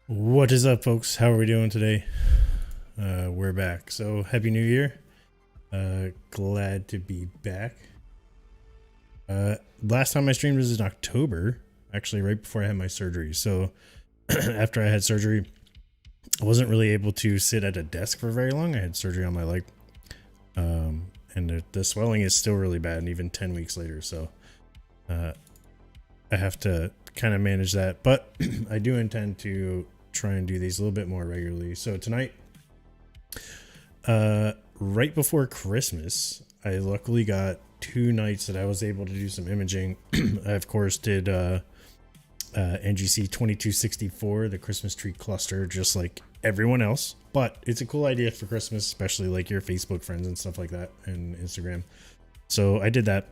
What is up, folks? How are we doing today? We're back. So happy new year. Glad to be back. Last time I streamed was in October, actually right before I had my surgery. So after I had surgery, I wasn't really able to sit at a desk for very long. I had surgery on my leg, and the swelling is still really bad, and even 10 weeks later. So I have to kind of manage that, but I do intend to try and do these a little bit more regularly. So tonight, right before Christmas, I luckily got 2 nights that I was able to do some imaging. I of course did NGC 2264, the Christmas tree cluster, just like everyone else, but it's a cool idea for Christmas, especially like your Facebook friends and stuff like that, and Instagram. So I did that.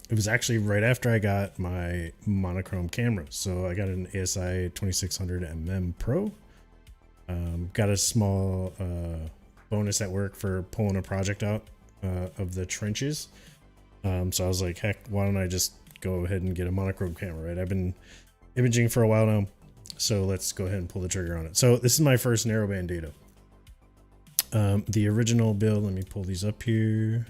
It was actually right after I got my monochrome camera. So I got an ASI 2600mm Pro. Got a small bonus at work for pulling a project out of the trenches. So I was like, heck, why don't I just go ahead and get a monochrome camera, right? I've been imaging for a while now, so let's go ahead and pull the trigger on it. So this is my first narrowband data. The original build, let me pull these up here.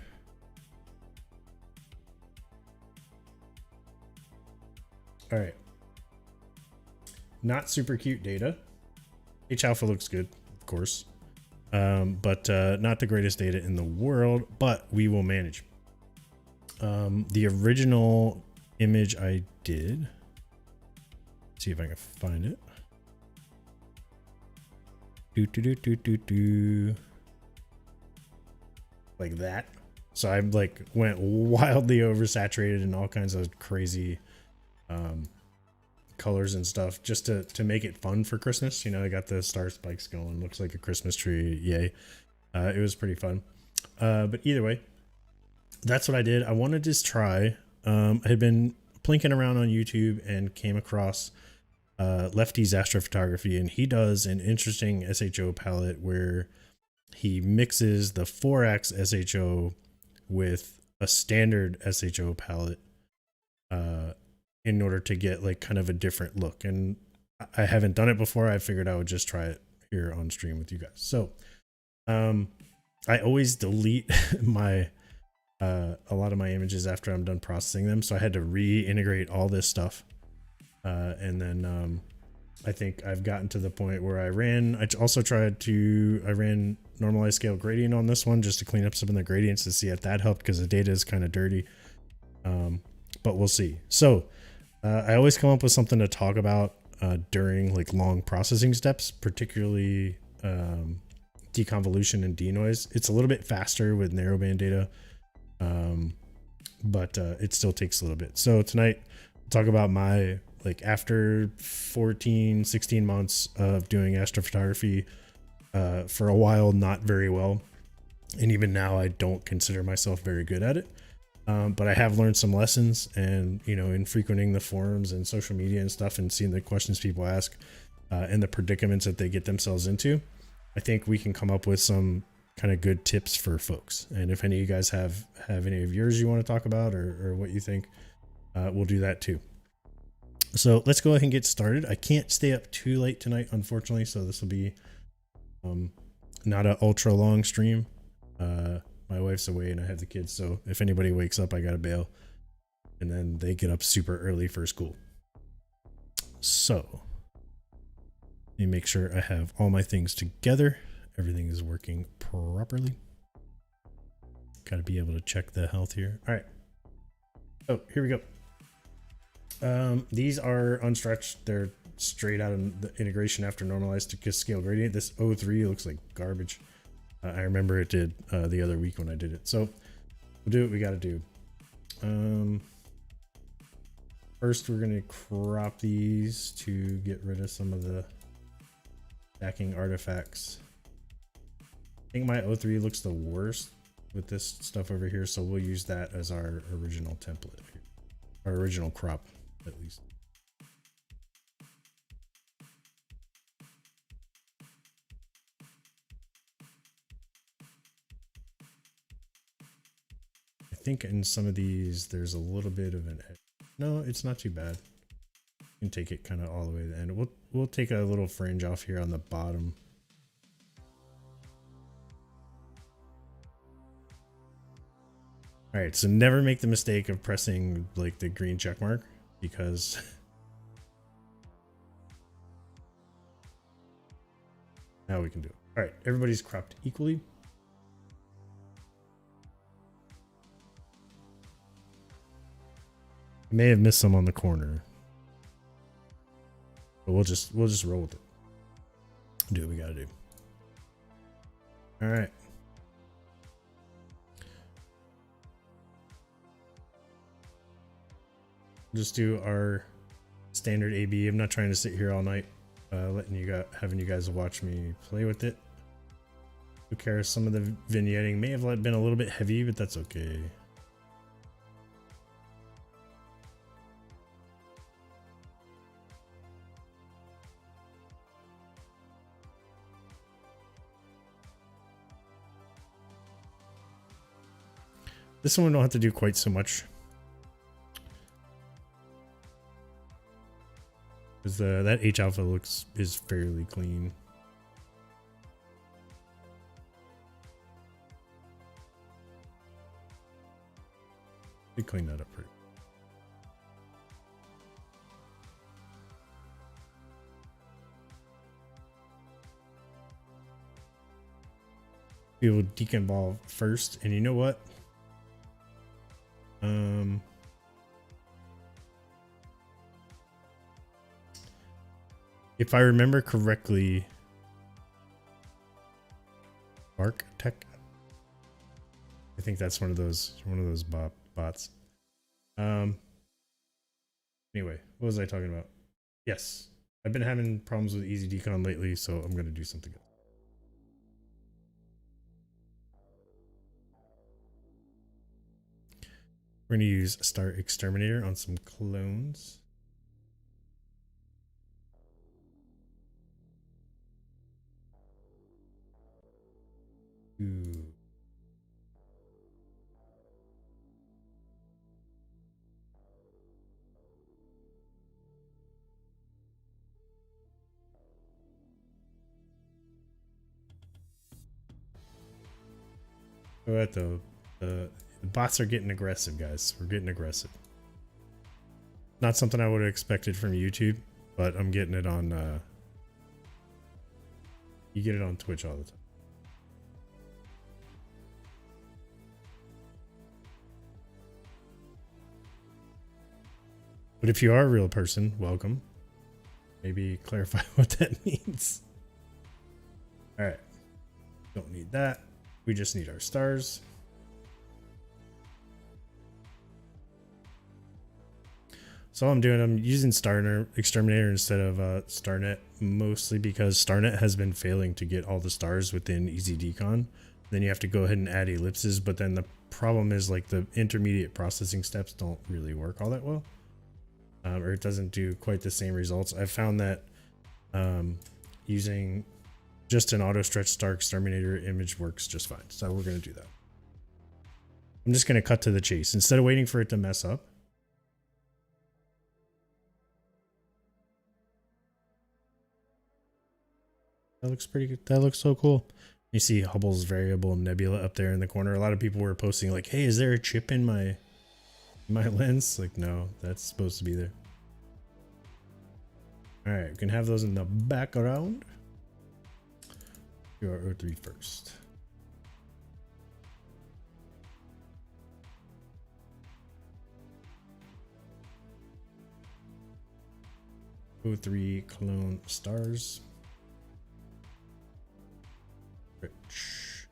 All right, not super cute data. H alpha looks good, of course, but not the greatest data in the world, but we will manage. The original image I did, see if I can find it. Like that. So I like went wildly oversaturated in all kinds of crazy colors and stuff just to make it fun for Christmas. You know, I got the star spikes going, looks like a Christmas tree, yay. It was pretty fun, but either way, that's what I did. I wanted to just try. I had been plinking around on YouTube and came across Lefty's Astrophotography, and he does an interesting SHO palette where he mixes the 4x SHO with a standard SHO palette in order to get like kind of a different look. And I haven't done it before. I figured I would just try it here on stream with you guys. So I always delete my a lot of my images after I'm done processing them, so I had to reintegrate all this stuff, and then I think I've gotten to the point where I ran normalized scale gradient on this one just to clean up some of the gradients to see if that helped, because the data is kind of dirty, but we'll see. So I always come up with something to talk about during like long processing steps, particularly deconvolution and denoise. It's a little bit faster with narrowband data, but it still takes a little bit. So tonight I'll talk about my, like, after 16 months of doing astrophotography, for a while not very well, and even now I don't consider myself very good at it, but I have learned some lessons, and you know, in frequenting the forums and social media and stuff and seeing the questions people ask, and the predicaments that they get themselves into, I think we can come up with some kind of good tips for folks. And if any of you guys have any of yours you want to talk about, or what you think, we'll do that too. So let's go ahead and get started. I can't stay up too late tonight, unfortunately, so this will be not an ultra long stream. My wife's away and I have the kids, so if anybody wakes up, I gotta bail, and then they get up super early for school. So let me make sure I have all my things together. Everything is working properly. Gotta be able to check the health here. All right. Oh, here we go. These are unstretched. They're straight out of the integration after normalized to scale gradient. This O3 looks like garbage. I remember it did the other week when I did it. So we'll do what we got to do. First, we're going to crop these to get rid of some of the stacking artifacts. I think my O3 looks the worst with this stuff over here, so we'll use that as our original template, our original crop at least. I think in some of these there's a little bit of an edge. No, it's not too bad. You can take it kind of all the way to the end. We'll take a little fringe off here on the bottom. All right, so never make the mistake of pressing like the green check mark, because now we can do it. All right, everybody's cropped equally. I may have missed some on the corner, but we'll just roll with it. Do what we gotta do. All right. Just do our standard AB. I'm not trying to sit here all night, having you guys watch me play with it. Who cares? Some of the vignetting may have been a little bit heavy, but that's okay. This one we don't have to do quite so much, because that H alpha is fairly clean. We clean that up pretty. We will deconvolve first, and you know what? If I remember correctly, Bark Tech, I think that's one of those bots. Anyway, what was I talking about? Yes, I've been having problems with Easy Decon lately, so I'm gonna do something else. We're going to use Star Exterminator on some clones. Ooh. Go ahead though. The bots are getting aggressive, guys. We're getting aggressive. Not something I would have expected from YouTube, but I'm getting it on you get it on Twitch all the time. But if you are a real person, welcome. Maybe clarify what that means. All right. Don't need that. We just need our stars. So all I'm doing, I'm using Exterminator instead of StarNet, mostly because StarNet has been failing to get all the stars within EasyDecon. Then you have to go ahead and add ellipses, but then the problem is like the intermediate processing steps don't really work all that well. Or it doesn't do quite the same results. I've found that using just an auto stretch star exterminator image works just fine. So we're going to do that. I'm just going to cut to the chase instead of waiting for it to mess up. That looks pretty good. That looks so cool. You see Hubble's variable nebula up there in the corner. A lot of people were posting like, hey, is there a chip in my lens? Like, no, that's supposed to be there. All right, we can have those in the background. Do our O3 first. O3 clone stars. Rich.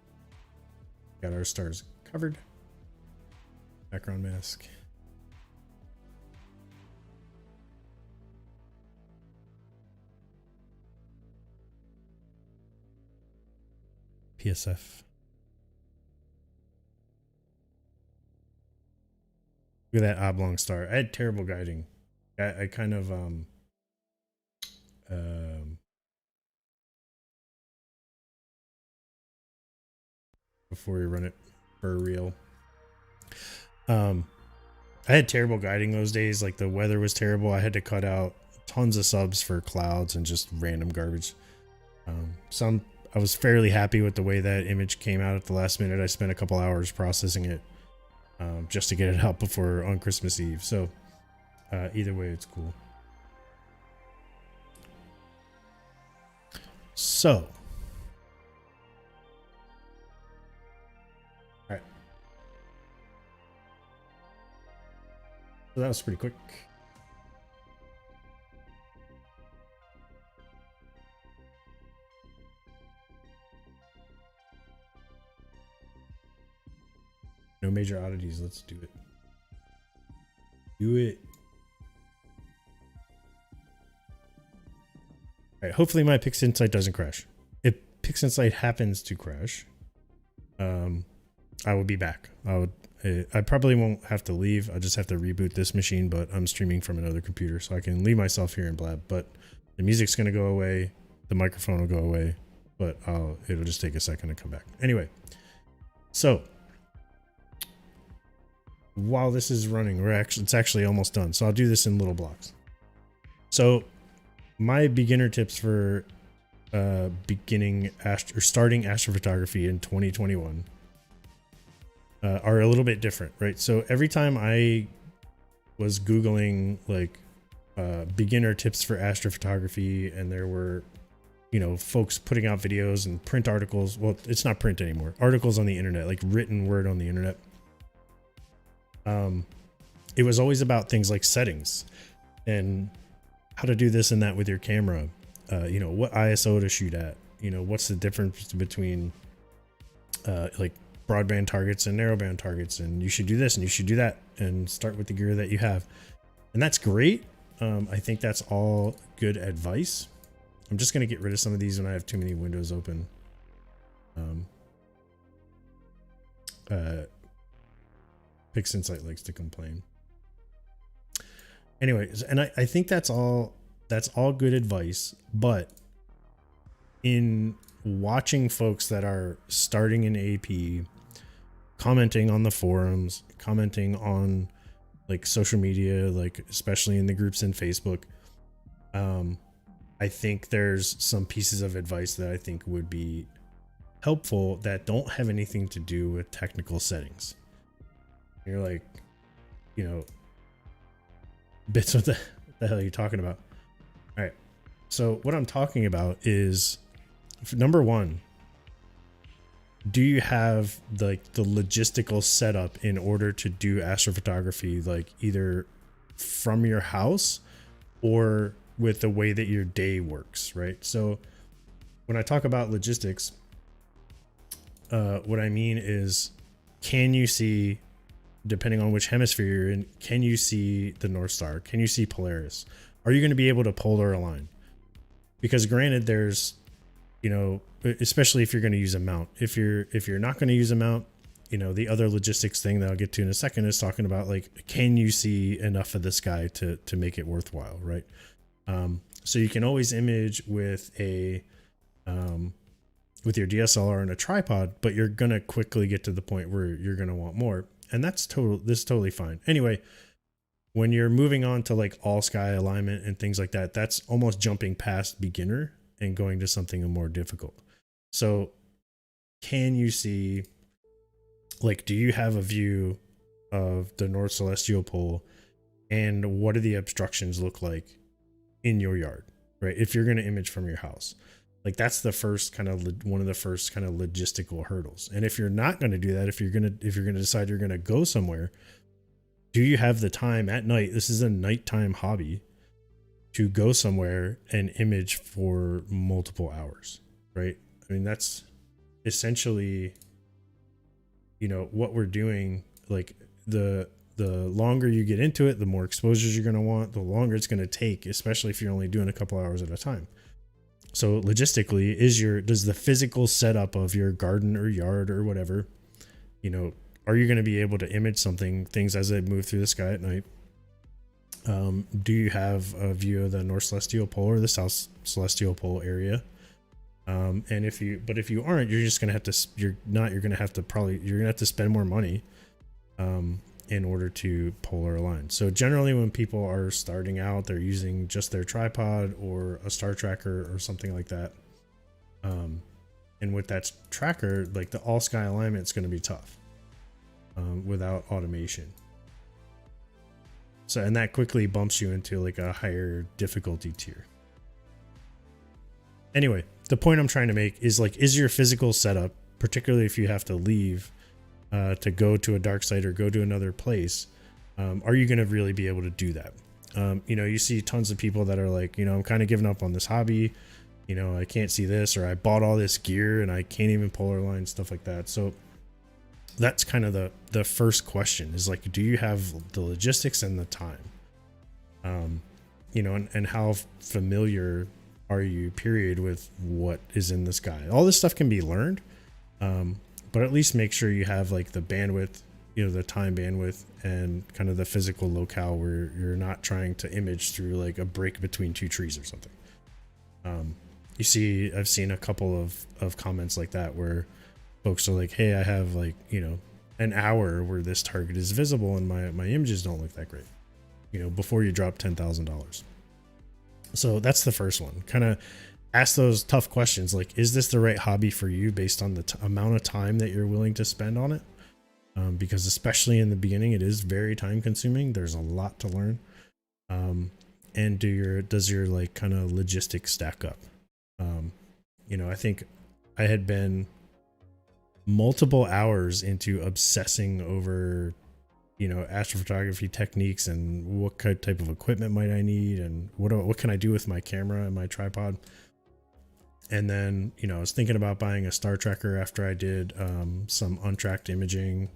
Got our stars covered. Background mask. PSF. Look at that oblong star. I had terrible guiding. I kind of before we run it for real. I had terrible guiding those days. Like the weather was terrible. I had to cut out tons of subs for clouds and just random garbage. I was fairly happy with the way that image came out at the last minute. I spent a couple hours processing it just to get it out before on Christmas Eve. So either way, it's cool. So, all right. So that was pretty quick. No major oddities. Let's do it. Do it. All right. Hopefully my PixInsight doesn't crash. If PixInsight happens to crash, I will be back. I probably won't have to leave. I'll just have to reboot this machine, but I'm streaming from another computer, so I can leave myself here and blab. But the music's going to go away. The microphone will go away, but it'll just take a second to come back. Anyway, so while this is running, it's actually almost done. So I'll do this in little blocks. So my beginner tips for starting astrophotography in 2021 are a little bit different, right? So every time I was Googling like beginner tips for astrophotography, and there were, you know, folks putting out videos and print articles. Well, it's not print anymore. Articles on the internet, like written word on the internet. It was always about things like settings and how to do this and that with your camera. You know, what ISO to shoot at, you know, what's the difference between like broadband targets and narrowband targets, and you should do this and you should do that and start with the gear that you have. And that's great. I think that's all good advice. I'm just going to get rid of some of these when I have too many windows open. PixInsight likes to complain. Anyways, and I think that's all good advice, but in watching folks that are starting an AP, commenting on the forums, commenting on like social media, like especially in the groups in Facebook, I think there's some pieces of advice that I think would be helpful that don't have anything to do with technical settings. You're like, you know, bits, what the hell are you talking about? All right. So what I'm talking about is, number one, do you have like the logistical setup in order to do astrophotography, like either from your house or with the way that your day works, right? So when I talk about logistics, what I mean is, can you see, depending on which hemisphere you're in, can you see the North Star? Can you see Polaris? Are you going to be able to polar align? Because granted, there's, you know, especially if you're going to use a mount. If you're not going to use a mount, you know, the other logistics thing that I'll get to in a second is talking about, like, can you see enough of the sky to make it worthwhile, right? So you can always image with a with your DSLR and a tripod, but you're gonna quickly get to the point where you're gonna want more, and that's totally fine. Anyway, when you're moving on to like all sky alignment and things like that, that's almost jumping past beginner and going to something more difficult. So can you see, like, do you have a view of the North Celestial Pole, and what do the obstructions look like in your yard, right? If you're going to image from your house, like, that's the first kind of one of the first kind of logistical hurdles. And if you're not going to do that, if you're going to decide you're going to go somewhere, do you have the time at night? This is a nighttime hobby, to go somewhere and image for multiple hours, right? I mean, that's essentially, you know, what we're doing. Like, the longer you get into it, the more exposures you're going to want, the longer it's going to take, especially if you're only doing a couple hours at a time. So logistically, does the physical setup of your garden or yard or whatever, you know, are you going to be able to image things as they move through the sky at night? Do you have a view of the North Celestial Pole or the South Celestial Pole area? And if you aren't, you're just going to have to, you're going to have to spend more money, in order to polar align. So generally when people are starting out, they're using just their tripod or a star tracker or something like that. And with that tracker, like, the all sky alignment is going to be tough, without automation. So, and that quickly bumps you into like a higher difficulty tier. Anyway, the point I'm trying to make is, like, is your physical setup, particularly if you have to leave to go to a dark site or go to another place, are you going to really be able to do that? You know, you see tons of people that are like, you know, I'm kind of giving up on this hobby. You know, I can't see this, or I bought all this gear and I can't even polar align, stuff like that. So that's kind of the first question is, like, do you have the logistics and the time? You know, and how familiar are you, period, with what is in the sky? All this stuff can be learned. But at least make sure you have, like, the bandwidth, you know, the time bandwidth, and kind of the physical locale where you're not trying to image through like a break between two trees or something. I've seen a couple of comments like that where folks are like, hey, I have, like, you know, an hour where this target is visible and my images don't look that great, you know, before you drop $10,000. So that's the first one. Kind of ask those tough questions, like, is this the right hobby for you based on the amount of time that you're willing to spend on it? Because especially in the beginning, it is very time consuming. There's a lot to learn. And does your like kind of logistics stack up? You know, I think I had been multiple hours into obsessing over, you know, astrophotography techniques and what type of equipment might I need, and what can I do with my camera and my tripod. And then, you know, I was thinking about buying a star tracker after I did some untracked imaging,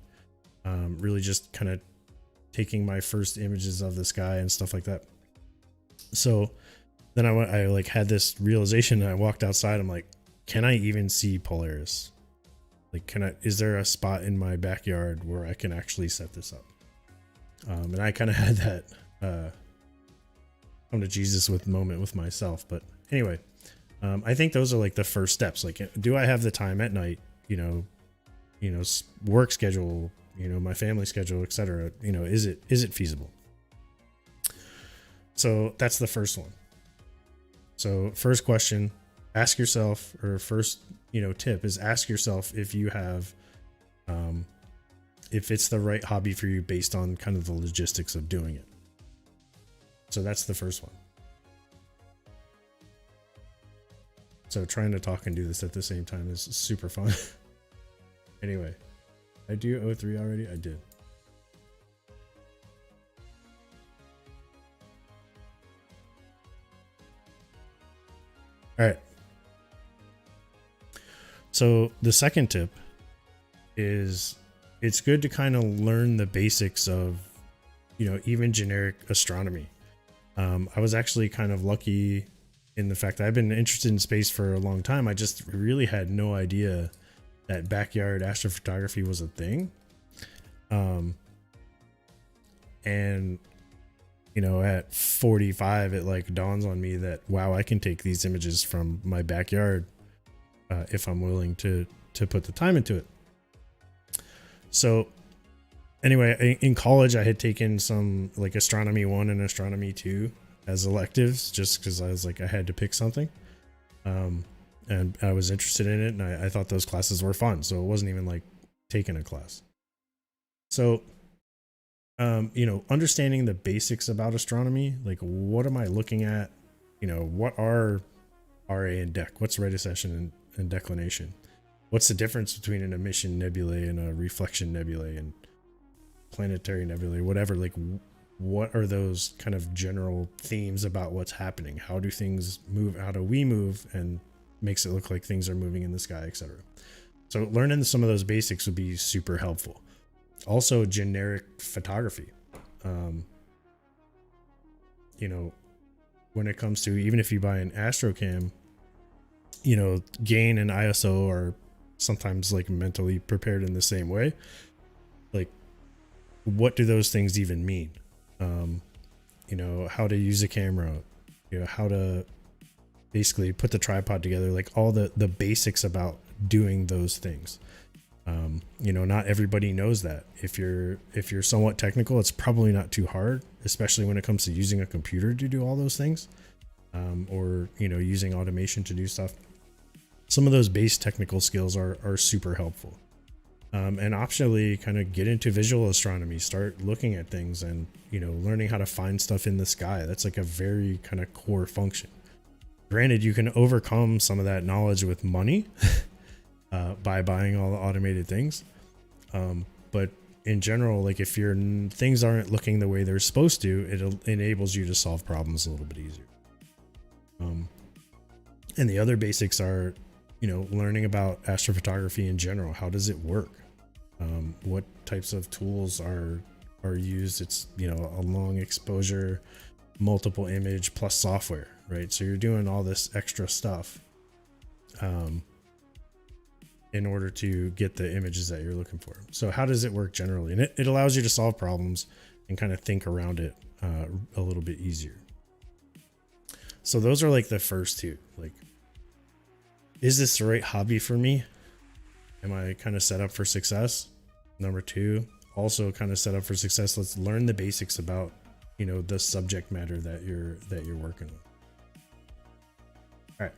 really just kind of taking my first images of the sky and stuff like that. So then I like had this realization, and I walked outside. I'm like, can I even see Polaris? Like, is there a spot in my backyard where I can actually set this up? And I kind of had that come to Jesus with moment with myself. But anyway, I think those are like the first steps. Like, do I have the time at night, you know, work schedule, you know, my family schedule, etc. You know, is it feasible? So that's the first one. So first question, ask yourself, or first tip is ask yourself if you have, if it's the right hobby for you based on kind of the logistics of doing it. So that's the first one. So trying to talk and do this at the same time is super fun. Anyway, I do O3 already? I did. All right. So the second tip is it's good to kind of learn the basics of, even generic astronomy. I was actually kind of lucky in the fact that I've been interested in space for a long time. I just really had no idea that backyard astrophotography was a thing. And at 45, it like dawns on me that, wow, I can take these images from my backyard if I'm willing to put the time into it. So anyway, in college, I had taken some like astronomy 1 and astronomy 2 as electives, just because I was like, I had to pick something. And I was interested in it, and I thought those classes were fun. So it wasn't even like taking a class. So, understanding the basics about astronomy, like what am I looking at? What are RA and DEC? What's retardation and declination? What's the difference between an emission nebulae and a reflection nebulae and planetary nebulae, whatever? Like, what are those kind of general themes about what's happening? How do things move? How do we move? And makes it look like things are moving in the sky, etc. So learning some of those basics would be super helpful. Also, generic photography. When it comes to, even if you buy an Astrocam, gain and ISO are sometimes like mentally prepared in the same way. Like, what do those things even mean? How to use a camera, how to basically put the tripod together, like all the basics about doing those things. Not everybody knows that. If you're somewhat technical, it's probably not too hard, especially when it comes to using a computer to do all those things, or using automation to do stuff. Some of those base technical skills are super helpful. And optionally kind of get into visual astronomy, start looking at things and, learning how to find stuff in the sky. That's like a very kind of core function. Granted, you can overcome some of that knowledge with money by buying all the automated things. But in general, like if your things aren't looking the way they're supposed to, it enables you to solve problems a little bit easier. And the other basics are, learning about astrophotography in general. How does it work? What types of tools are used? It's, a long exposure, multiple image plus software, right? So you're doing all this extra stuff in order to get the images that you're looking for. So how does it work generally? And it allows you to solve problems and kind of think around it a little bit easier. So those are like the first two. Like, is this the right hobby for me? Am I kind of set up for success? Number two, also kind of set up for success. Let's learn the basics about, the subject matter that you're working with. All right.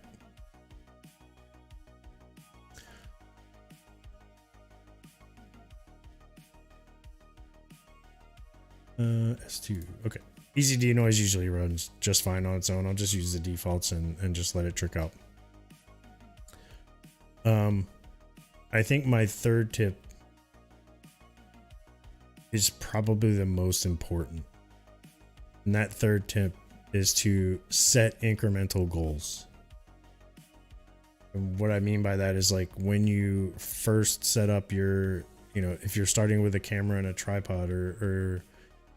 S2. Okay. Easy denoise usually runs just fine on its own. I'll just use the defaults and just let it trick out. I think my third tip is probably the most important. And that third tip is to set incremental goals. And what I mean by that is like when you first set up your, if you're starting with a camera and a tripod or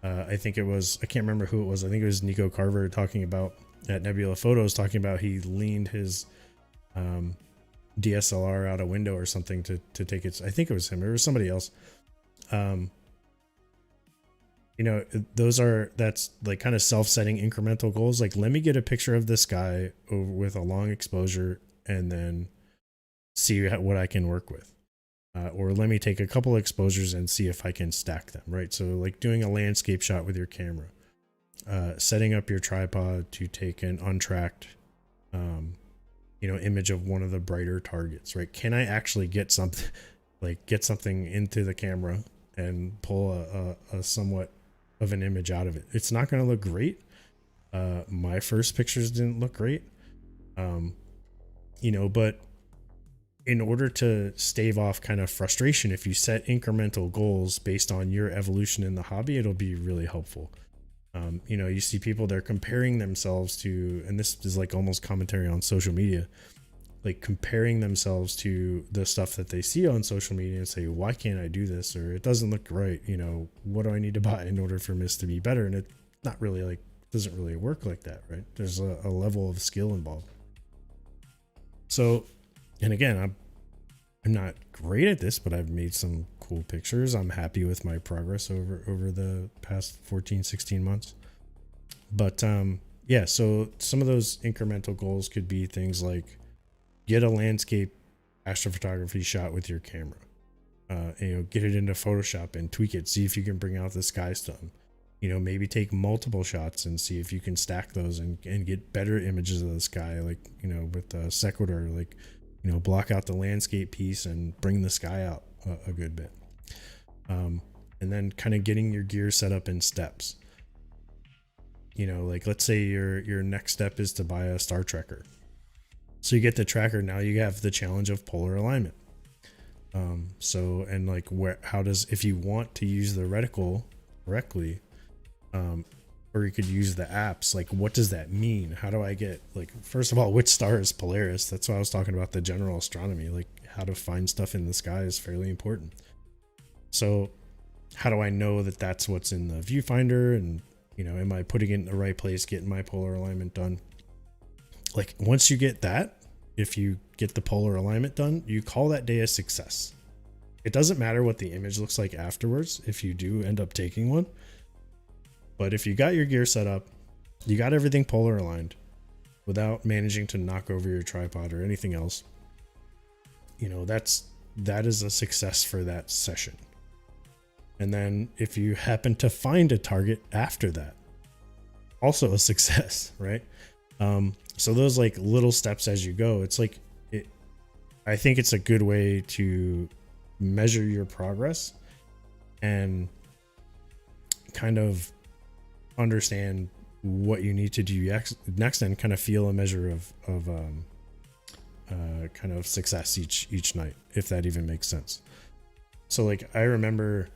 I think it was, I can't remember who it was. I think it was Nico Carver talking about at Nebula Photos, talking about he leaned his DSLR out a window or something to take it. I think it was him or it was somebody else. That's like kind of self-setting incremental goals. Like, let me get a picture of the sky with a long exposure and then see what I can work with. Or let me take a couple exposures and see if I can stack them, right? So like doing a landscape shot with your camera, setting up your tripod to take an untracked, image of one of the brighter targets, right? Can I actually get something get something into the camera and pull a somewhat of an image out of it? It's not going to look great. My first pictures didn't look great. But in order to stave off kind of frustration, if you set incremental goals based on your evolution in the hobby, it'll be really helpful. You see people, they're comparing themselves to, and this is like almost commentary on social media, like comparing themselves to the stuff that they see on social media and say, why can't I do this? Or it doesn't look right. What do I need to buy in order for this to be better? And it's not really like, doesn't really work like that, right? There's a level of skill involved. So, and again, I'm not great at this, but I've made some cool pictures. I'm happy with my progress over the past 14, 16 months. But yeah, so some of those incremental goals could be things like get a landscape astrophotography shot with your camera. Get it into Photoshop and tweak it. See if you can bring out the sky stuff. Maybe take multiple shots and see if you can stack those and get better images of the sky, like, with the sequitur, like, block out the landscape piece and bring the sky out a good bit. And then kind of getting your gear set up in steps. Like let's say your next step is to buy a star tracker. So you get the tracker, now you have the challenge of polar alignment. If you want to use the reticle correctly, or you could use the apps, like what does that mean? How do I get, like, first of all, which star is Polaris? That's why I was talking about the general astronomy, like how to find stuff in the sky is fairly important. So how do I know that that's what's in the viewfinder? And am I putting it in the right place, getting my polar alignment done? Like once you get that, if you get the polar alignment done, you call that day a success. It doesn't matter what the image looks like afterwards if you do end up taking one. But if you got your gear set up, you got everything polar aligned without managing to knock over your tripod or anything else, that is a success for that session. And then if you happen to find a target after that, also a success, right? So those like little steps as you go, I think it's a good way to measure your progress and kind of understand what you need to do next and kind of feel a measure of kind of success each night, if that even makes sense. So like I remember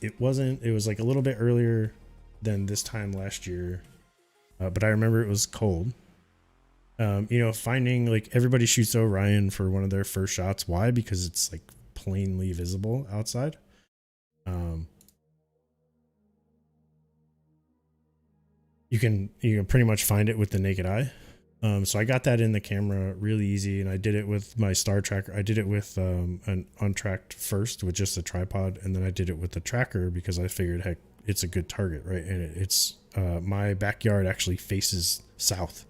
it was like a little bit earlier than this time last year, but I remember it was cold. Finding, like, everybody shoots Orion for one of their first shots. Why? Because it's like plainly visible outside. You can pretty much find it with the naked eye. So I got that in the camera really easy, and I did it with my star tracker. I did it with an untracked first with just a tripod, and then I did it with the tracker because I figured, heck, it's a good target, right? And it's my backyard actually faces south.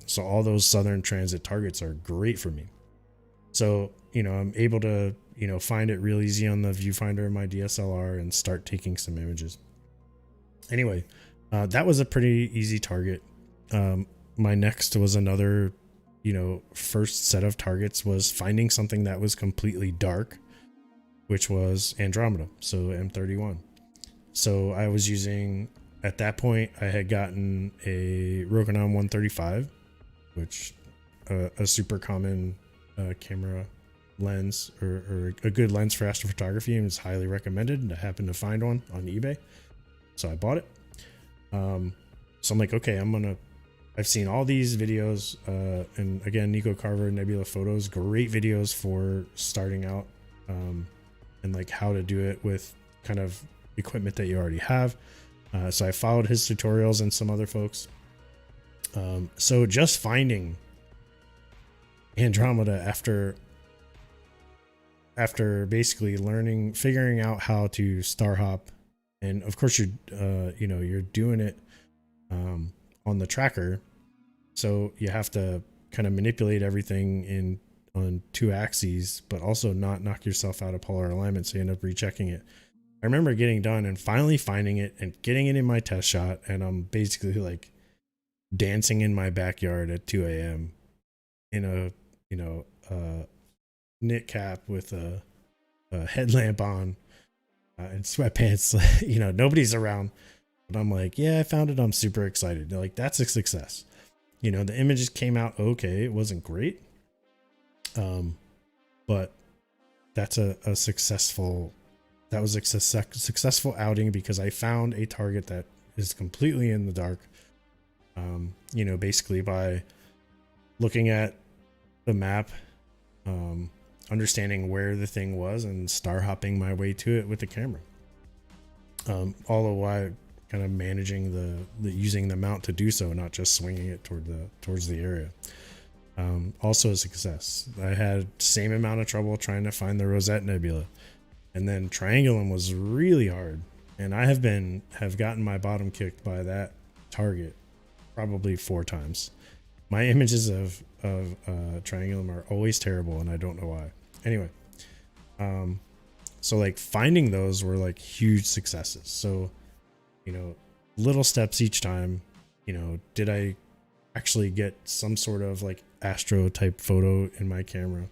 So all those southern transit targets are great for me. So, I'm able to, find it real easy on the viewfinder of my DSLR and start taking some images. Anyway, that was a pretty easy target. My next was another, first set of targets was finding something that was completely dark, which was Andromeda, so M31. So I was using, at that point, I had gotten a Rokinon 135, which a super common camera lens, or a good lens for astrophotography, and it's highly recommended. And I happened to find one on eBay, so I bought it. So I'm like, okay, I've seen all these videos, and again, Nico Carver, Nebula Photos, great videos for starting out, and like how to do it with kind of equipment that you already have. So I followed his tutorials and some other folks. So just finding Andromeda after basically figuring out how to star hop, and of course you're doing it on the tracker, so you have to kind of manipulate everything on two axes, but also not knock yourself out of polar alignment, so you end up rechecking it. I remember getting done and finally finding it and getting it in my test shot, and I'm basically like, dancing in my backyard at 2 a.m. in a, knit cap with a headlamp on, and sweatpants. Nobody's around, but I'm like, yeah, I found it. I'm super excited. They're like, that's a success. The images came out okay. It wasn't great, but that's a successful. That was a successful outing because I found a target that is completely in the dark. Basically by looking at the map, understanding where the thing was, and star hopping my way to it with the camera. All the while kind of managing the using the mount to do so, not just swinging it towards the area. Also a success. I had same amount of trouble trying to find the Rosette Nebula, and then triangulum was really hard. And I have gotten my bottom kicked by that target probably 4 times. My images of triangulum are always terrible, and I don't know why. Anyway, so like finding those were like huge successes. So, little steps each time. Did I actually get some sort of like astro type photo in my camera?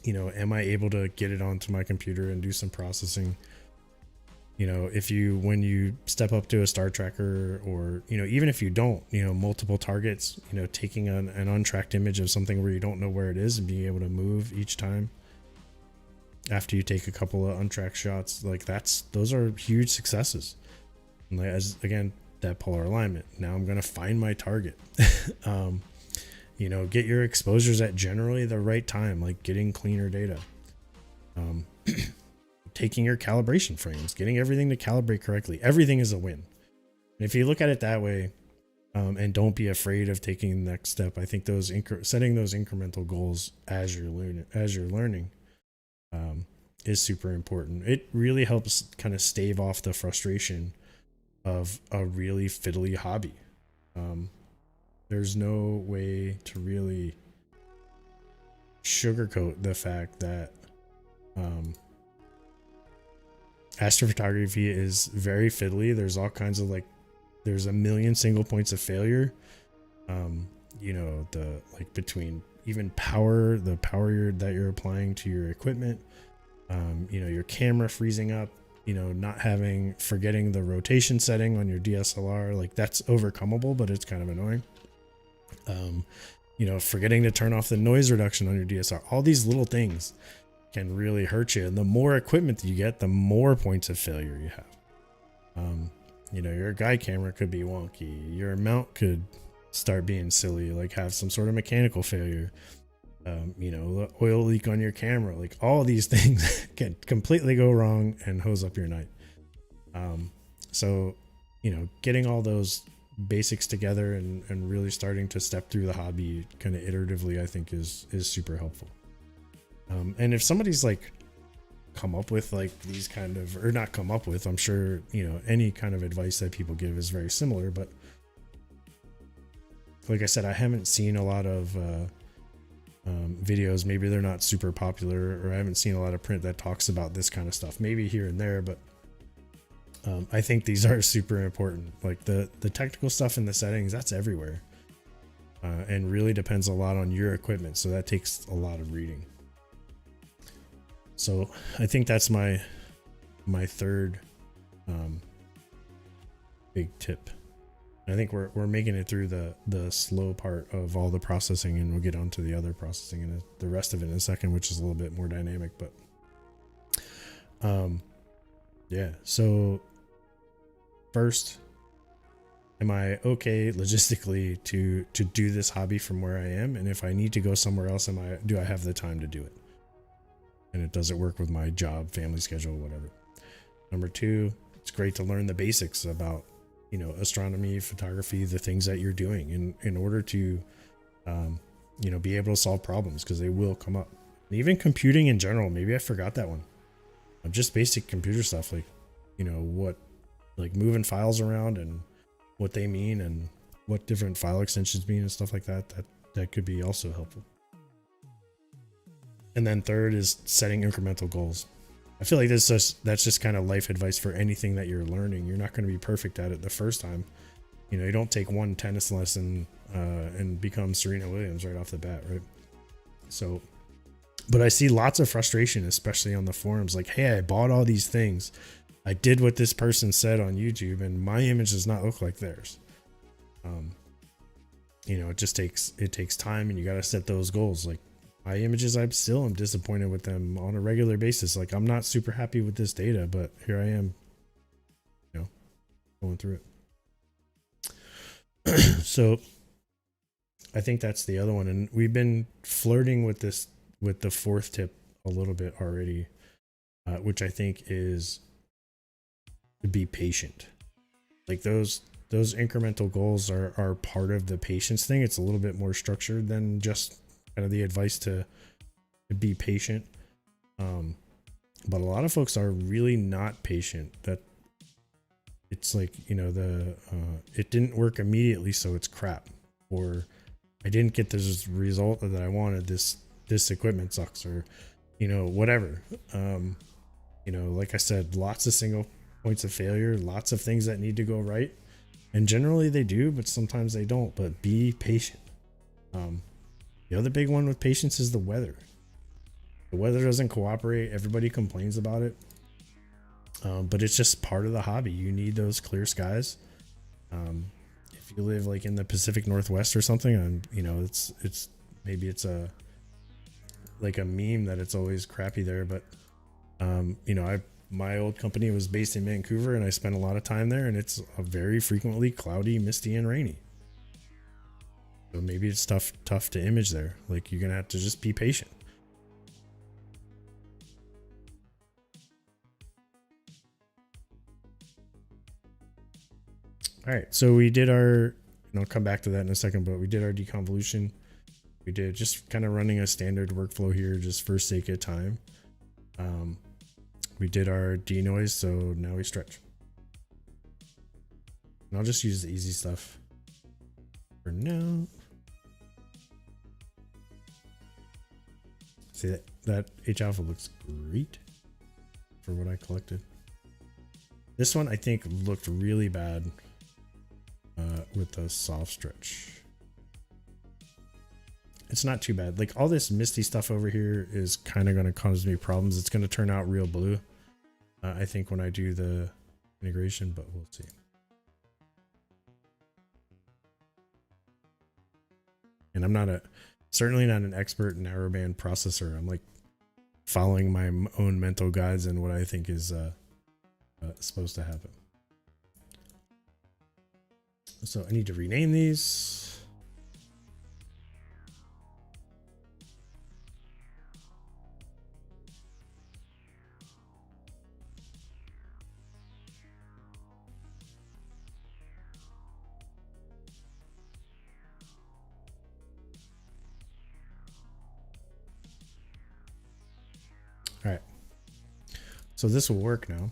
Am I able to get it onto my computer and do some processing? When you step up to a star tracker, or, even if you don't, multiple targets, taking an untracked image of something where you don't know where it is and being able to move each time after you take a couple of untracked shots, like those are huge successes. And again, that polar alignment. Now I'm going to find my target. Get your exposures at generally the right time, like getting cleaner data. Taking your calibration frames, getting everything to calibrate correctly. Everything is a win. And if you look at it that way, and don't be afraid of taking the next step, I think setting those incremental goals as you're learning, is super important. It really helps kind of stave off the frustration of a really fiddly hobby. There's no way to really sugarcoat the fact that astrophotography is very fiddly. There's all kinds of there's a million single points of failure. Between even the power that you're applying to your equipment, your camera freezing up, forgetting the rotation setting on your DSLR, like that's overcomeable, but it's kind of annoying. Forgetting to turn off the noise reduction on your DSLR, all these little things can really hurt you. And the more equipment that you get, the more points of failure you have. Your guide camera could be wonky. Your mount could start being silly, like have some sort of mechanical failure. Oil leak on your camera, like all of these things can completely go wrong and hose up your night. So, getting all those basics together and really starting to step through the hobby kind of iteratively, I think is super helpful. And if somebody's like come up with like these kind of, or not come up with, I'm sure, any kind of advice that people give is very similar, but like I said, I haven't seen a lot of videos. Maybe they're not super popular, or I haven't seen a lot of print that talks about this kind of stuff, maybe here and there, but I think these are super important. Like the technical stuff in the settings, that's everywhere, and really depends a lot on your equipment. So that takes a lot of reading. So I think that's my third big tip. I think we're making it through the slow part of all the processing, and we'll get onto the other processing and the rest of it in a second, which is a little bit more dynamic. But yeah. So first, am I okay logistically to do this hobby from where I am? And if I need to go somewhere else, do I have the time to do it? And does it work with my job, family schedule, whatever? Number 2, it's great to learn the basics about, astronomy, photography, the things that you're doing in order to, be able to solve problems, because they will come up. And even computing in general, maybe I forgot that one. Just basic computer stuff, like, what, like moving files around and what they mean and what different file extensions mean and stuff like that. That could be also helpful. And then third is setting incremental goals. I feel like that's just kind of life advice for anything that you're learning. You're not going to be perfect at it the first time. You know, you don't take one tennis lesson and become Serena Williams right off the bat, right? So, but I see lots of frustration, especially on the forums. Like, hey, I bought all these things. I did what this person said on YouTube, and my image does not look like theirs. You know, it takes time, and you got to set those goals. Like my images, I'm disappointed with them on a regular basis. Like I'm not super happy with this data, but here I am, you know, going through it. So I think that's the other one. And we've been flirting with this, with the fourth tip a little bit already, which I think is to be patient. Like those incremental goals are part of the patience thing. It's a little bit more structured than just kind of the advice to be patient. But a lot of folks are really not patient. That it's like, you know, it didn't work immediately, so it's crap. Or I didn't get this result that I wanted. This equipment sucks, or, you know, whatever. You know, like I said, lots of single points of failure, lots of things that need to go right. And generally they do, but sometimes they don't. But be patient. The other big one with patience is the weather. The weather doesn't cooperate. Everybody complains about it. But it's just part of the hobby. You need those clear skies. If you live like in the Pacific Northwest or something, and you know, it's maybe it's like a meme that it's always crappy there. But you know, my old company was based in Vancouver, and I spent a lot of time there, and it's a very frequently cloudy, misty, and rainy. So maybe it's tough to image there. Like you're gonna have to just be patient. All right, so we did our, and I'll come back to that in a second, but we did our deconvolution. We did just kind of running a standard workflow here, just for sake of time. We did our denoise, so now we stretch. And I'll just use the easy stuff for now. See that H alpha looks great for what I collected. This one I think looked really bad with the soft stretch. It's not too bad. Like all this misty stuff over here is kind of going to cause me problems. It's going to turn out real blue, I think, when I do the integration, but we'll see. And I'm certainly not an expert narrowband processor. I'm like following my own mental guides and what I think is supposed to happen. So I need to rename these. All right, so this will work now.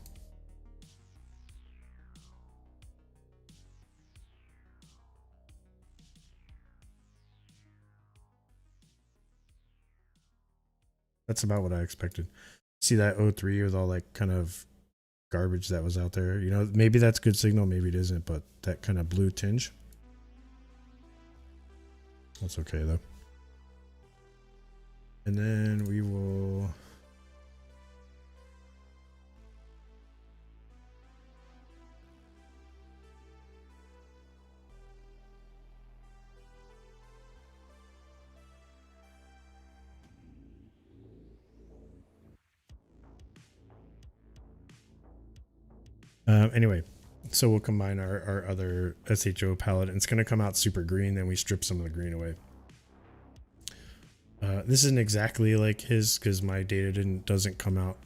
That's about what I expected. See that O3 with all that kind of garbage that was out there. You know, maybe that's good signal, maybe it isn't, but that kind of blue tinge. That's okay though. And then we will anyway, so we'll combine our other SHO palette, and it's going to come out super green. Then we strip some of the green away. This isn't exactly like his because my data doesn't come out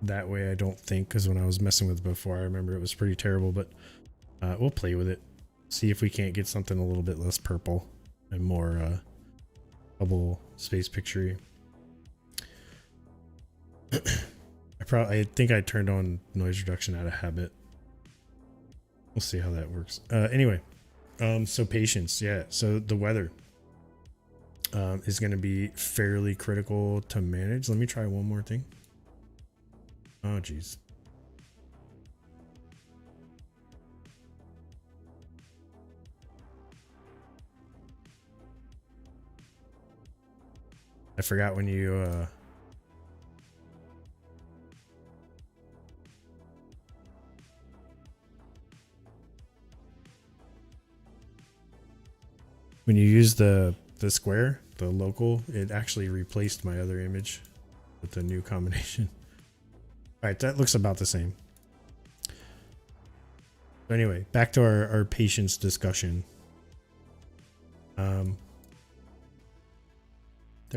that way, I don't think, because when I was messing with it before, I remember it was pretty terrible. But we'll play with it, see if we can't get something a little bit less purple and more bubble space picture-y. I think I turned on noise reduction out of habit. We'll see how that works. Anyway, so patience, yeah. So the weather is going to be fairly critical to manage. Let me try one more thing. Oh, geez. I forgot when you when you use the square, the local, it actually replaced my other image with the new combination. All right, that looks about the same. So anyway, back to our patience discussion. There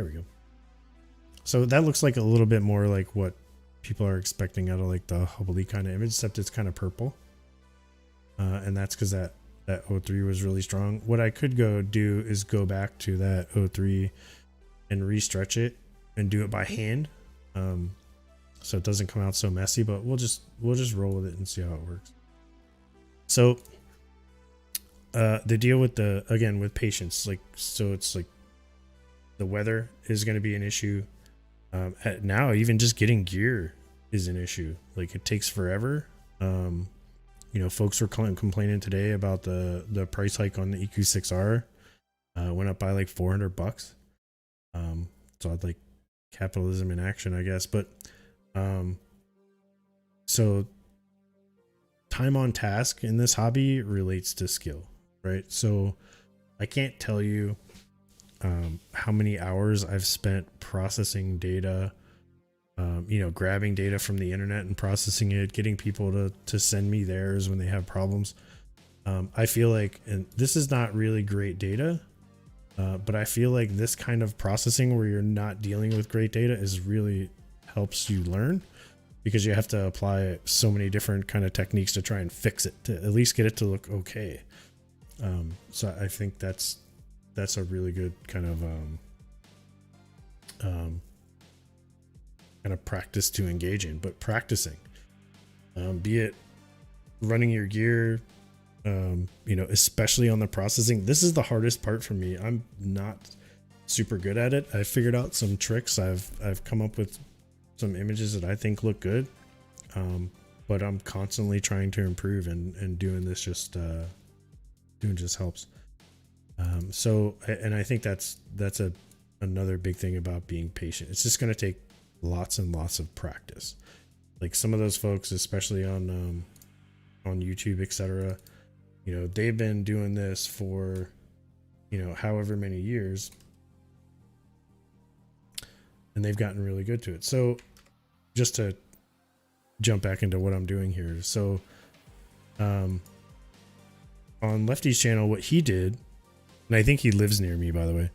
we go. So that looks like a little bit more like what people are expecting out of like the Hubble kind of image, except it's kind of purple. And that's because that 03 was really strong. What I could go do is go back to that 03 and restretch it and do it by hand. So it doesn't come out so messy, but we'll just roll with it and see how it works. So the deal with with patience, like, so it's like the weather is going to be an issue. Now even just getting gear is an issue. Like, it takes forever. Folks were complaining today about the price hike on the EQ6R. Went up by like $400. So I'd like capitalism in action, I guess. But so time on task in this hobby relates to skill, right? So I can't tell you how many hours I've spent processing data, grabbing data from the internet and processing it, getting people to send me theirs when they have problems. I feel like, and this is not really great data, but I feel like this kind of processing where you're not dealing with great data is really helps you learn, because you have to apply so many different kind of techniques to try and fix it, to at least get it to look okay. So I think that's a really good kind of practice to engage in. But practicing, be it running your gear, especially on the processing, this is the hardest part for me. I'm not super good at it. I figured out some tricks. I've come up with some images that I think look good, but I'm constantly trying to improve, and doing this just helps. And I think that's another big thing about being patient. It's just going to take lots and lots of practice. Like some of those folks, especially on YouTube, etc., they've been doing this for however many years, and they've gotten really good to it. So just to jump back into what I'm doing here. So on Lefty's channel, what he did, and I think he lives near me, by the way,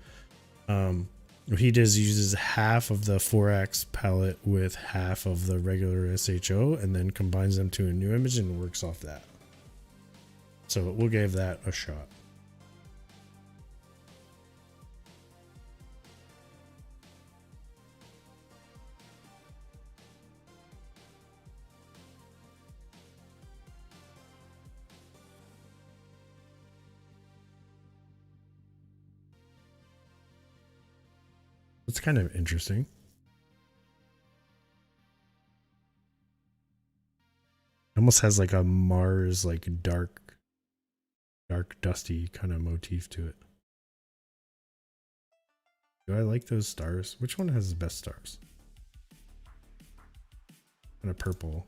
what he does, uses half of the 4X palette with half of the regular SHO and then combines them to a new image and works off that. So we'll give that a shot. It's kind of interesting. It almost has like a Mars, like dark dusty kind of motif to it. Do I like those stars? Which one has the best stars? Kind of purple.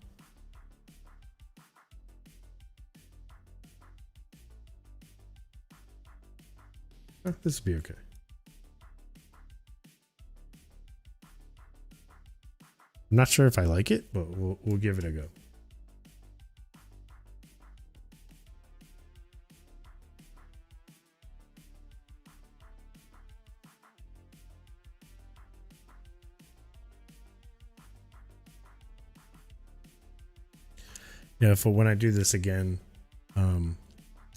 This will be okay. I'm not sure if I like it, but we'll give it a go. Yeah, for when I do this again,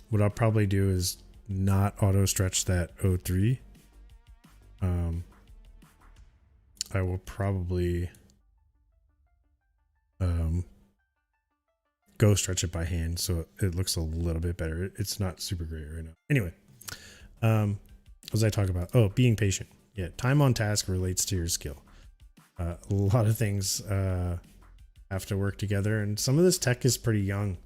what I'll probably do is not auto stretch that 03. I will probably go stretch it by hand so it looks a little bit better. It's not super great right now. Anyway, what was I talking about? Oh, being patient. Yeah, time on task relates to your skill. A lot of things have to work together, and some of this tech is pretty young.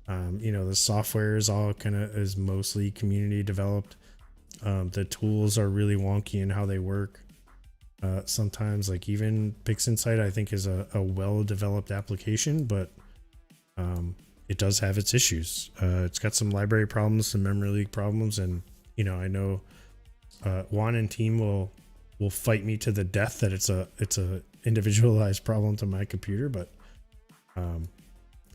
The software is all is mostly community developed. The tools are really wonky in how they work. Sometimes like even PixInsight I think is a well-developed application, but it does have its issues. It's got some library problems, some memory leak problems, and I know Juan and team will fight me to the death that it's a individualized problem to my computer, but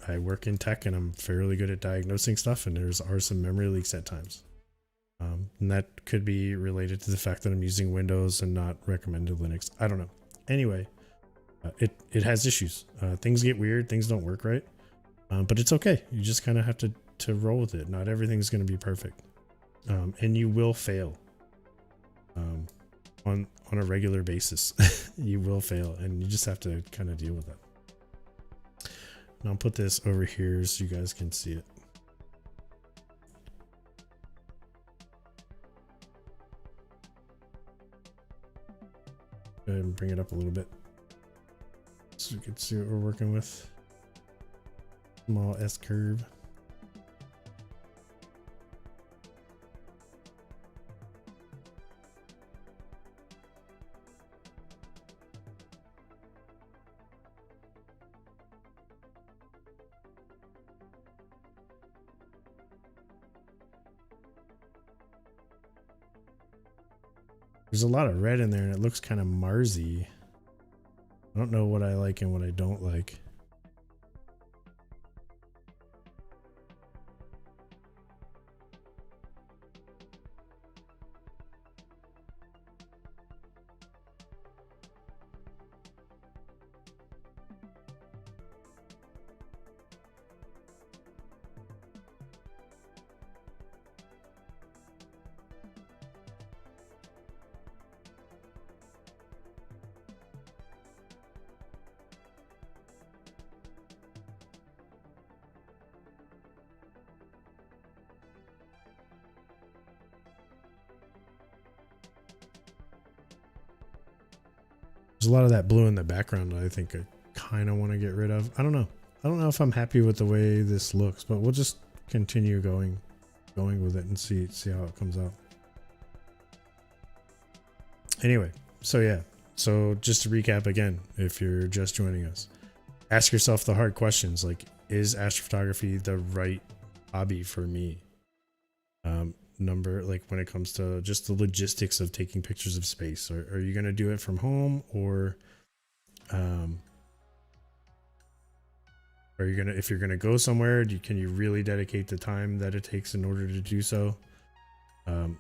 I work in tech and I'm fairly good at diagnosing stuff, and are some memory leaks at times. And that could be related to the fact that I'm using Windows and not recommended Linux. I don't know. Anyway, it has issues. Things get weird. Things don't work right. But it's okay. You just kind of have to roll with it. Not everything's going to be perfect. And you will fail. On a regular basis. You will fail, and you just have to kind of deal with it. And I'll put this over here so you guys can see it. Go ahead and bring it up a little bit so you can see what we're working with. Small S curve. There's a lot of red in there and it looks kind of Marsy. I don't know what I like and what I don't like. There's a lot of that blue in the background that I think I kind of want to get rid of. I don't know. I don't know if I'm happy with the way this looks, but we'll just continue going with it and see how it comes out. Anyway, so yeah. So just to recap again, if you're just joining us, ask yourself the hard questions like, is astrophotography the right hobby for me? Like when it comes to just the logistics of taking pictures of space, are you going to do it from home, or are you going to, if you're going to go somewhere, can you really dedicate the time that it takes in order to do so?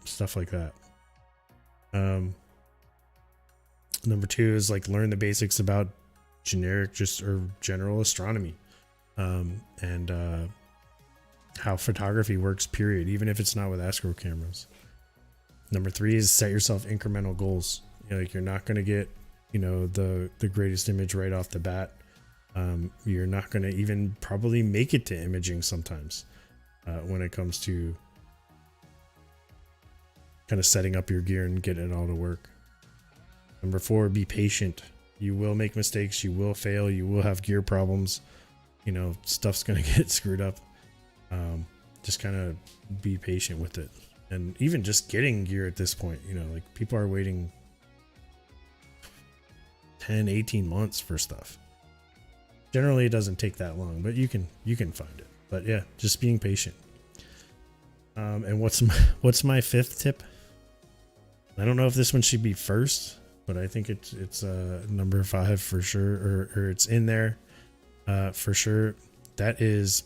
Stuff like that. Number two is like learn the basics about general astronomy, and how photography works, period, even if it's not with astro cameras. Number three is set yourself incremental goals. Like you're not going to get, the greatest image right off the bat. You're not going to even probably make it to imaging sometimes, when it comes to kind of setting up your gear and getting it all to work. Number four, be patient. You will make mistakes. You will fail. You will have gear problems. Stuff's going to get screwed up. Just kind of be patient with it. And even just getting gear at this point, like people are waiting 10, 18 months for stuff. Generally it doesn't take that long, but you can find it. But yeah, just being patient. And what's my fifth tip? I don't know if this one should be first, but I think it's number 5 for sure, or it's in there for sure. That is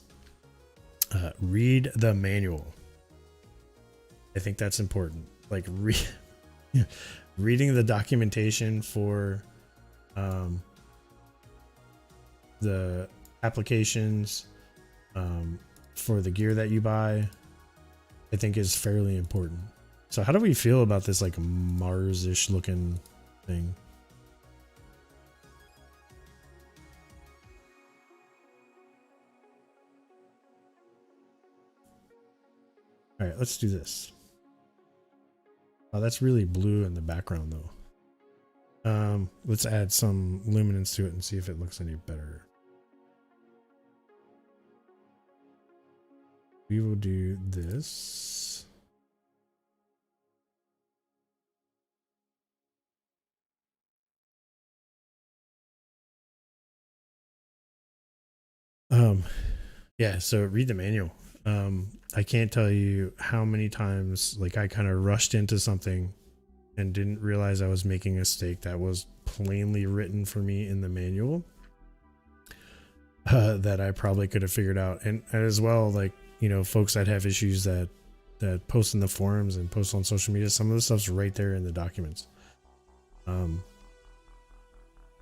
read the manual. I think that's important. Like reading the documentation for the applications, for the gear that you buy, I think is fairly important. So how do we feel about this like Mars-ish looking thing? All right, let's do this. Oh, that's really blue in the background though. Let's add some luminance to it and see if it looks any better. We will do this. Um, yeah, so read the manual. I can't tell you how many times like I kind of rushed into something and didn't realize I was making a mistake that was plainly written for me in the manual, that I probably could have figured out. And as well, like, you know, folks that have issues that post in the forums and post on social media, some of the stuff's right there in the documents.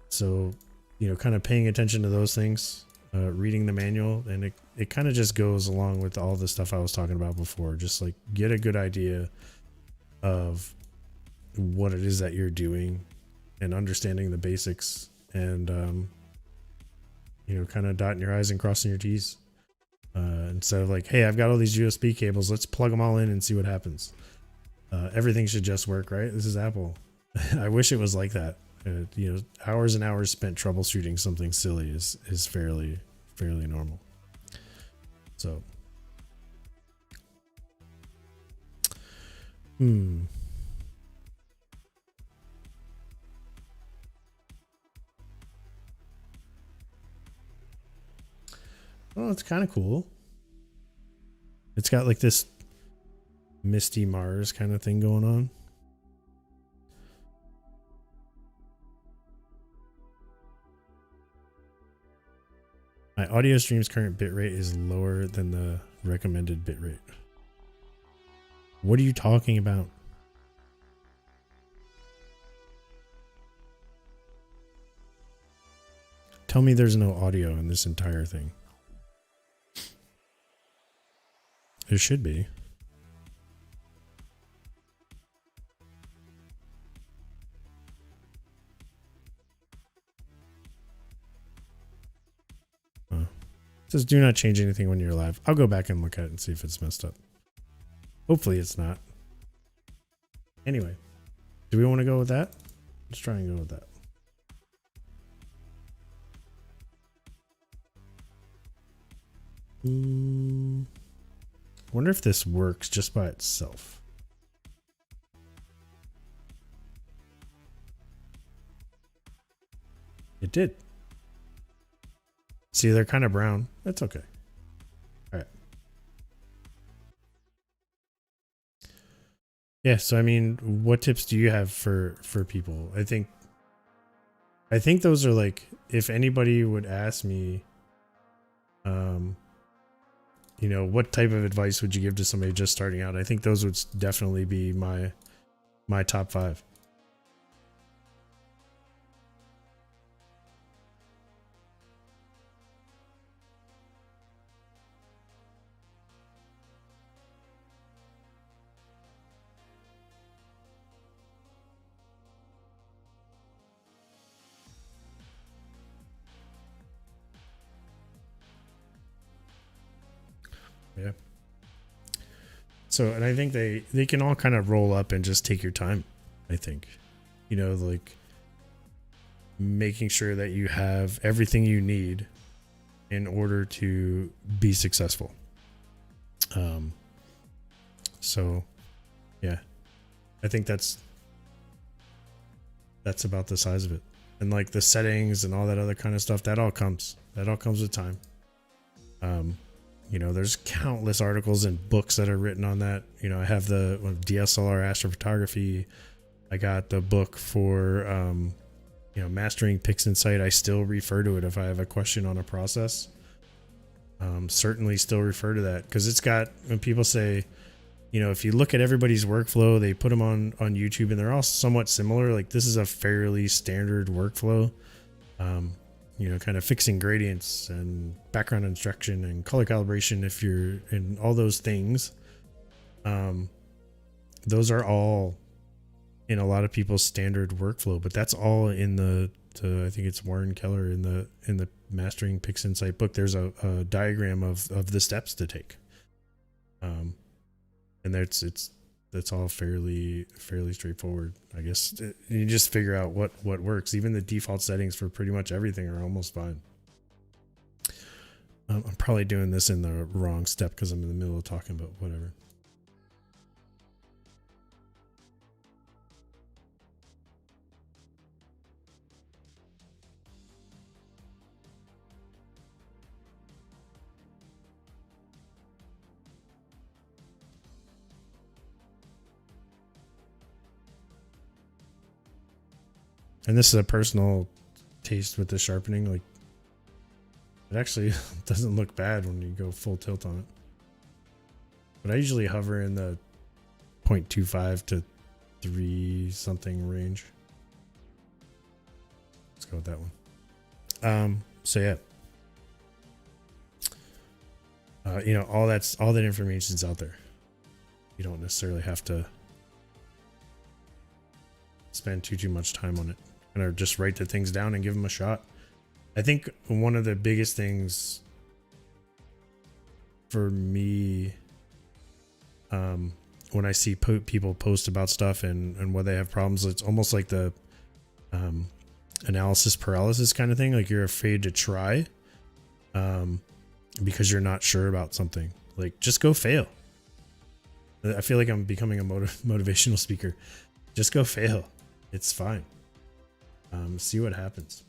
So, you know, kind of paying attention to those things, reading the manual, and it kind of just goes along with all the stuff I was talking about before. Just like get a good idea of what it is that you're doing and understanding the basics, and you know, kind of dotting your I's and crossing your T's, instead of like, hey, I've got all these USB cables, let's plug them all in and see what happens. Everything should just work, right? This is Apple. I wish it was like that. You know, hours and hours spent troubleshooting something silly is fairly normal. So well, it's kind of cool. It's got like this Misty Mars kind of thing going on. My audio stream's current bitrate is lower than the recommended bitrate. What are you talking about? Tell me there's no audio in this entire thing. There should be. It says do not change anything when you're live. I'll go back and look at it and see if it's messed up. Hopefully it's not. Anyway, do we want to go with that? Let's try and go with that. Wonder if this works just by itself. It did. See, they're kind of brown. That's okay. All right. Yeah, so I mean, what tips do you have for people? I think those are like, if anybody would ask me, you know, what type of advice would you give to somebody just starting out? I think those would definitely be my top 5. Yeah. So, and I think they can all kind of roll up and just take your time. I think, you know, like making sure that you have everything you need in order to be successful. So yeah, I think that's about the size of it. And like the settings and all that other kind of stuff, that all comes with time. You know, there's countless articles and books that are written on that. You know, I have the DSLR astrophotography. I got the book for, you know, mastering PixInsight. I still refer to it if I have a question on a process. Certainly still refer to that, because it's got, when people say, you know, if you look at everybody's workflow, they put them on YouTube and they're all somewhat similar. Like this is a fairly standard workflow. You know, kind of fixing gradients and background instruction and color calibration, if you're in all those things. Those are all in a lot of people's standard workflow, but that's all in the I think it's Warren Keller in the Mastering PixInsight book. There's a diagram of the steps to take. And that's all fairly straightforward. I guess you just figure out what works. Even the default settings for pretty much everything are almost fine. I'm probably doing this in the wrong step because I'm in the middle of talking, but whatever. And this is a personal taste with the sharpening. Like, it actually doesn't look bad when you go full tilt on it. But I usually hover in the 0.25 to 3 something range. Let's go with that one. So yeah. You know, all that information's out there. You don't necessarily have to spend too much time on it. And just write the things down and give them a shot. I think one of the biggest things for me, when I see people post about stuff and when they have problems, it's almost like the analysis paralysis kind of thing. Like, you're afraid to try because you're not sure about something. Like, just go fail. I feel like I'm becoming a motivational speaker. Just go fail. It's fine. See what happens.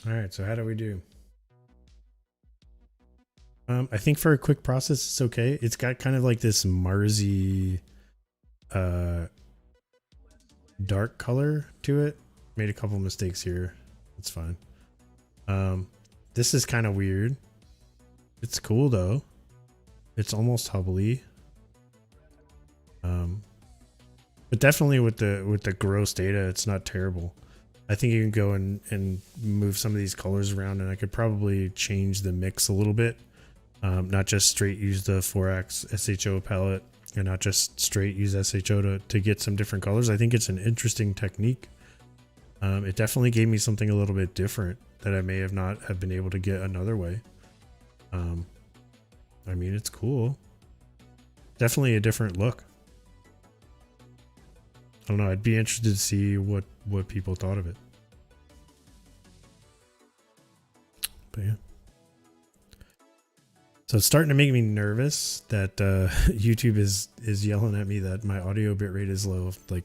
All right, so how do we do? I think for a quick process, it's okay. It's got kind of like this Marsy dark color to it. Made a couple mistakes here. It's fine. This is kind of weird. It's cool though. It's almost Hubbly. But definitely with the gross data, it's not terrible. I think you can go and move some of these colors around, and I could probably change the mix a little bit. Not just straight use the 4x SHO palette, and not just straight use SHO to get some different colors. I think it's an interesting technique. It definitely gave me something a little bit different that I may not have been able to get another way. I mean, it's cool. Definitely a different look. I don't know. I'd be interested to see what people thought of it. But yeah. So it's starting to make me nervous that YouTube is yelling at me that my audio bitrate is low. Like,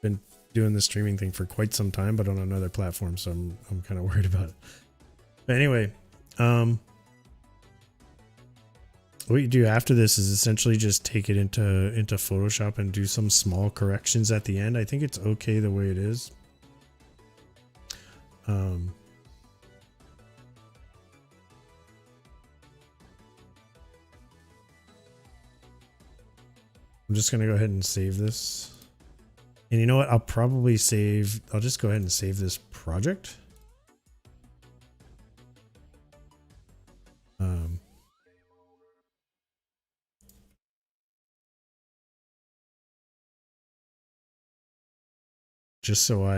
been doing the streaming thing for quite some time, but on another platform, so I'm kind of worried about it. But anyway, what you do after this is essentially just take it into Photoshop and do some small corrections at the end. I think it's okay the way it is. I'm just going to go ahead and save this. And you know what? I'll just go ahead and save this project. Just so I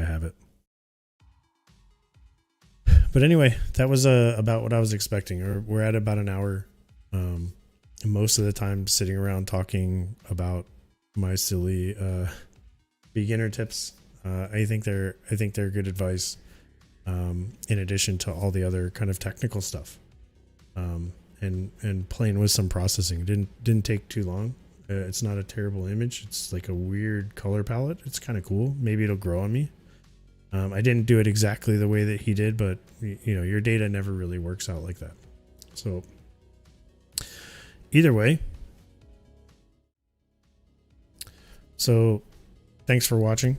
have it. But anyway, that was about what I was expecting. We're at about an hour. Most of the time sitting around talking about my silly beginner tips. I think they're good advice. In addition to all the other kind of technical stuff. And playing with some processing. It didn't take too long. It's not a terrible image. It's like a weird color palette. It's kind of cool. Maybe it'll grow on me. I didn't do it exactly the way that he did, but you know, your data never really works out like that. So either way. So thanks for watching.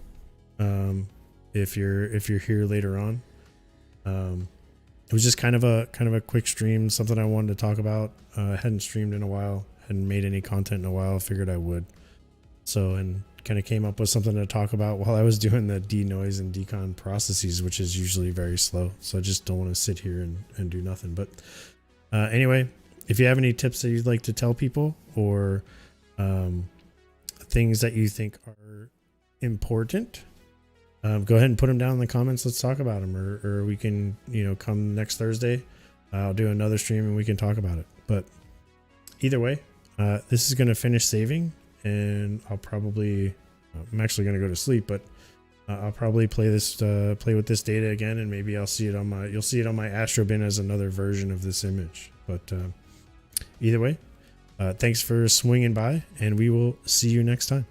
If you're here later on, it was just kind of a quick stream, something I wanted to talk about. I hadn't streamed in a while, hadn't made any content in a while. Figured I would. So, and kind of came up with something to talk about while I was doing the denoise and decon processes, which is usually very slow. So I just don't want to sit here and do nothing. But anyway, if you have any tips that you'd like to tell people, or things that you think are important, go ahead and put them down in the comments. Let's talk about them, or we can, come next Thursday. I'll do another stream and we can talk about it. But either way, this is going to finish saving, and I'm actually going to go to sleep, but I'll probably play with this data again, and maybe you'll see it on my Astro bin as another version of this image. But either way, thanks for swinging by, and we will see you next time.